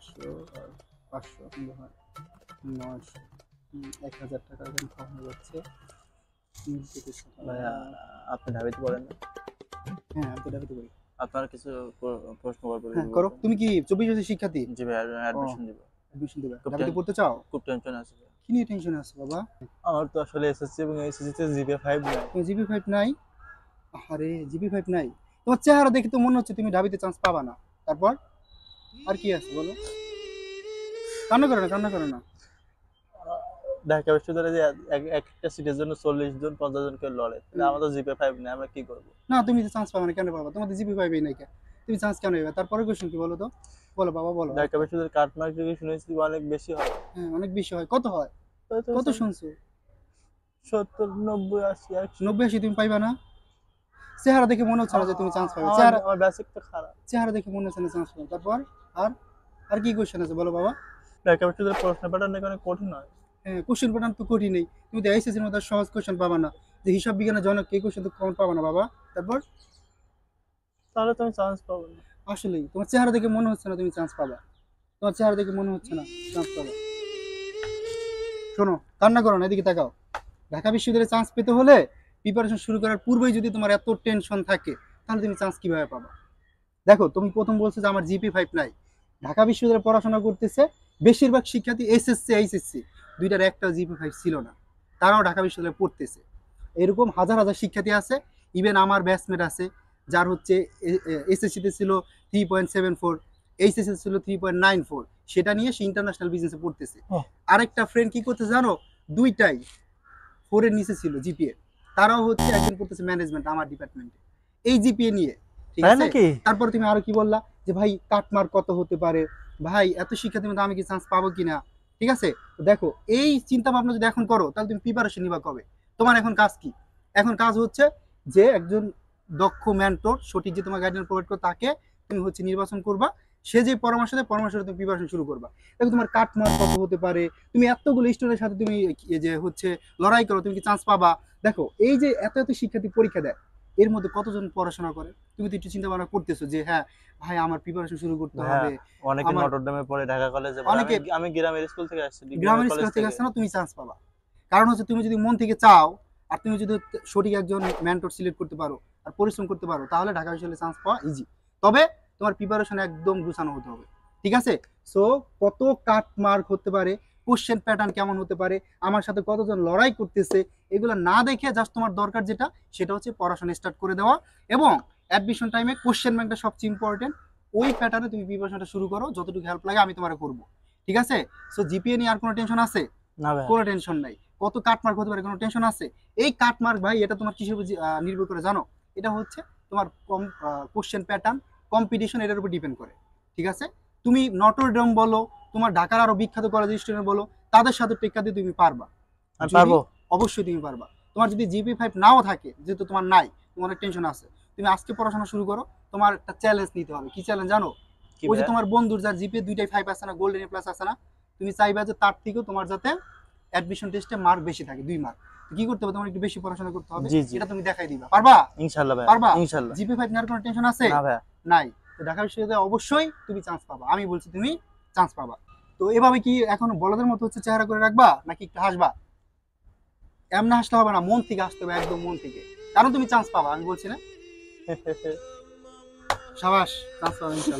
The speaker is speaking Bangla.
500 আর 500 কিন্তু হয় 900 1000 টাকা এখানে খাওয়ানো যাচ্ছে। ভাইয়া আপনি ঢাবিতে পড়েন না? হ্যাঁ আমি তো ঢাবিতে করি। আপনার কিছু প্রশ্ন করবো হ্যাঁ যদি করো। বলতেন। তুমি কি 24 বছরের শিক্ষার্থী? জি ভাই, ও অ্যাডমিশন দিব। অ্যাডমিশন দিবে, খুব ঢাবিতে পড়তে চাও? খুব টেনশন আছে ভাই। কি নিয়ে টেনশন আছে বাবা? আমার তো আসলে এসএসসি এবং এইচএসসি তে জিপিএ 5 নাই। তোমার জিপি 5 নাই? আরে জিপি 5 নাই, তোমার চেহারা দেখে তো মনে হচ্ছে তুমি ঢাবিতে চান্স পাবা না। তারপর আর কি আছে বলো? কান্না করো না, কান্না করো না। ঢাকা বিশ্ববিদ্যালয়ে যে একটা সিটের জন্য 40 জন 50 জন করে লড়ে, তাহলে আমাদের জিপিএ 5 নাই, আমরা কি করব? না তুমি তো চান্স পাবা না, কেন পাবা? তোমাদের জিপি 5 নাই কেন? তুমি চান্স কেন পাবে? তারপরে কোশ্চেন কি বলো তো? বলো বাবা বলো। ঢাকা বিশ্ববিদ্যালয়ের কাট মার্ক থেকে শুনেছি অনেক বেশি হয়। হ্যাঁ অনেক বেশি হয়। কত হয়? হয়তো কত শুনছো? 70 90 80 100। 90 80 তুমি পাইবা না? চেহারা দেখে মনে হচ্ছে না যে তুমি চান্স পাবে। আমার বেসিক তো খারাপ। চেহারা দেখে মনে হচ্ছে না চান্স পাবে। তারপর আর আর কি কোশ্চেন আছে বলো বাবা? ঢাকা বিশ্ববিদ্যালয়ের প্রশ্ন প্যাটার্ন নাকি অনেক কঠিন হয়। হ্যাঁ কোশ্চেন প্যাটার্ন তো কঠিন নেই। তুমি তো এইচএসসির মধ্যে সহজ কোশ্চেন পাবা না, যে হিসাব বিজ্ঞানের জনক এই কোশ্চেন তো কমন পাবা না বাবা। তারপর তাহলে তো আমি চান্স পাবো না। আসলেই তোমার চেহারা দেখে মনে হচ্ছে না তুমি চান্স পাবা। তোমার চেহারা দেখে মনে হচ্ছে না চান্স পাবা। শোনো, কান্না করো না, এদিকে তাকাও। ঢাকা বিশ্ববিদ্যালয়ে চান্স পেতে হলে প্রিপারেশন শুরু করার পূর্বেই যদি তোমার এত টেনশন থাকে, তাহলে তুমি চান্স কিভাবে পাবা? দেখো তুমি প্রথম বলছো যে আমার জিপি 5 নাই। ঢাকা বিশ্ববিদ্যালয়ে পড়াশোনা করতেছে বেশিরভাগ শিক্ষার্থী এসএসসি এইচএসসি দুইটার একটা জিপি 5 ছিল না, তারাও ঢাকা বিশ্ববিদ্যালয়ে পড়তেছে। এরকম হাজার হাজার শিক্ষার্থী আছে। ইভেন আমার ব্যাচমেট আছে যার হচ্ছে এসএসসিতে ছিল 3.74, এইচএসসি ছিল 3.94, সেটা নিয়ে সে ইন্টারন্যাশনাল বিজনেসে পড়তেছে। আরেকটা ফ্রেন্ড কি করতে জানো, দুইটাই 4 এর নিচে ছিল জিপিএ, তারাও হচ্ছে একজন করতেছে ম্যানেজমেন্ট আমার ডিপার্টমেন্টে এই জিপিএ নিয়ে। ঠিক তাই আছে? নাকি? তারপর তুমি আরো কি বললা যে ভাই কাটমার্ক কত হতে পারে, ভাই এত শিক্ষার্থীর মধ্যে আমি কি চান্স পাবো কিনা? ঠিক আছে, তো দেখো এই চিন্তা ভাবনা যদি এখন করো তাহলে তুমি প্রিপারেশন নিবা কবে? তোমার এখন কাজ কি? এখন কাজ হচ্ছে যে একজন দক্ষ মেন্টর সঠিক যে তোমার গাইডলাইন প্রোভাইড করে তাকে তুমি হচ্ছে নির্বাচন করবা। সে যে পরামর্শ দেয় পরামর্শ তুমি প্রিপারেশন শুরু করবা। দেখো তোমার কাটমার্ক কত হতে পারে, তুমি এতগুলো স্টুডেন্টের সাথে তুমি যে হচ্ছে লড়াই করো, তুমি কি চান্স পাবা? দেখো এই যে এত এত শিক্ষার্থী পরীক্ষা দেয়, এর মধ্যে কতজন পড়াশোনা করে? তুমি তো একটু চিন্তা ভাবনা করতেছো যে হ্যাঁ ভাই আমার প্রিপারেশন শুরু করতে হবে। অনেকে আমার নটরডেমে পড়ে, ঢাকা কলেজে পড়ে। অনেকে আমি গ্রামের স্কুল থেকে আসছি, গ্রামের স্কুল থেকে আসছে না, তুমি চান্স পাবা। কারণ হচ্ছে তুমি যদি মন থেকে চাও আর তুমি যদি সঠিক একজন মেন্টর সিলেক্ট করতে পারো আর পরিশ্রম করতে পারো, তাহলে ঢাকা বিশ্ববিদ্যালয়ে চান্স পাওয়া ইজি। তবে তোমার প্রিপারেশন একদম গুছানো হতে হবে। ঠিক আছে? সো কত কাট মার্ক হতে পারে, কোশ্চেন প্যাটার্ন কেমন হতে পারে, আমার সাথে কতজন লড়াই করতেছে, এগুলো না দেখে জাস্ট তোমার দরকার যেটা সেটা হচ্ছে পড়াশোনা স্টার্ট করে দেওয়া। এবং অ্যাডমিশন টাইমে কোশ্চেন ব্যাংকটা সবচেয়ে ইম্পর্টেন্ট, ওই প্যাটার্নে তুমি প্রিপারেশনটা শুরু করো, যতটুকু হেল্প লাগে আমি তোমার করবো। ঠিক আছে? সো জিপিএ নিয়ে আর কোনো টেনশন আছে? না ভাই। কোনো টেনশন নাই। কত কাটমার্ক হতে পারে কোনো টেনশন আছে? এই কাটমার্ক ভাই এটা তোমার কিসের উপর নির্ভর করে জানো? এটা হচ্ছে তোমার কোশ্চেন প্যাটার্ন, কম্পিটিশন এটার উপর ডিপেন্ড করে। ঠিক আছে? তুমি নটরডেম বলো, তোমার ঢাকার আরো বিখ্যাত কলেজের স্টুডেন্ট বলো, তাদের সাথে টেক্কা দিয়ে তুমি পারবা। আমি যদি পারবো। অবশ্যই তুমি পারবা। তোমার যদি জিপি 5 নাও থাকে, যেহেতু তোমার নাই, তোমার অনেক টেনশন আছে, তুমি আজকে পড়াশোনা শুরু করো। তোমার একটা চ্যালেঞ্জ নিতে হবে। কি চ্যালেঞ্জ জানো? কি ওই যে ভাই? তোমার বন্ধুর যার জিপিএ দুইটাই 5 আছে না, গোল্ডেন এ প্লাস আছে না, তুমি চাইবা যে তার থেকেও তোমার যাতে অ্যাডমিশন টেস্টে মার্ক বেশি থাকে, 2 মার্ক। কি করতে হবে? তোমার একটু বেশি পড়াশোনা করতে হবে। জি জি, এটা তুমি দেখাই দিবা। পারবা? ইনশাআল্লাহ ভাই, পারবা? ইনশাআল্লাহ। জিপি 5 নেওয়ার কোনো টেনশন আছে? না ভাই। নাই। তো ঢাকা বিশ্ববিদ্যালয়ে অবশ্যই তুমি চান্স পাবা। আমি বলছি তুমি চান্স পাবা। তো এভাবে কি এখন বলদের মতো হচ্ছে চেহারা করে রাখবা নাকি একটু হাসবা? এমন হাসলে হবে না, মন থেকে হাসতে হবে, একদম মন থেকে। কারণ তুমি চান্স পাবা, আমি বলছি না? সাবাস, চান্স পাবা ইনশাআল্লাহ।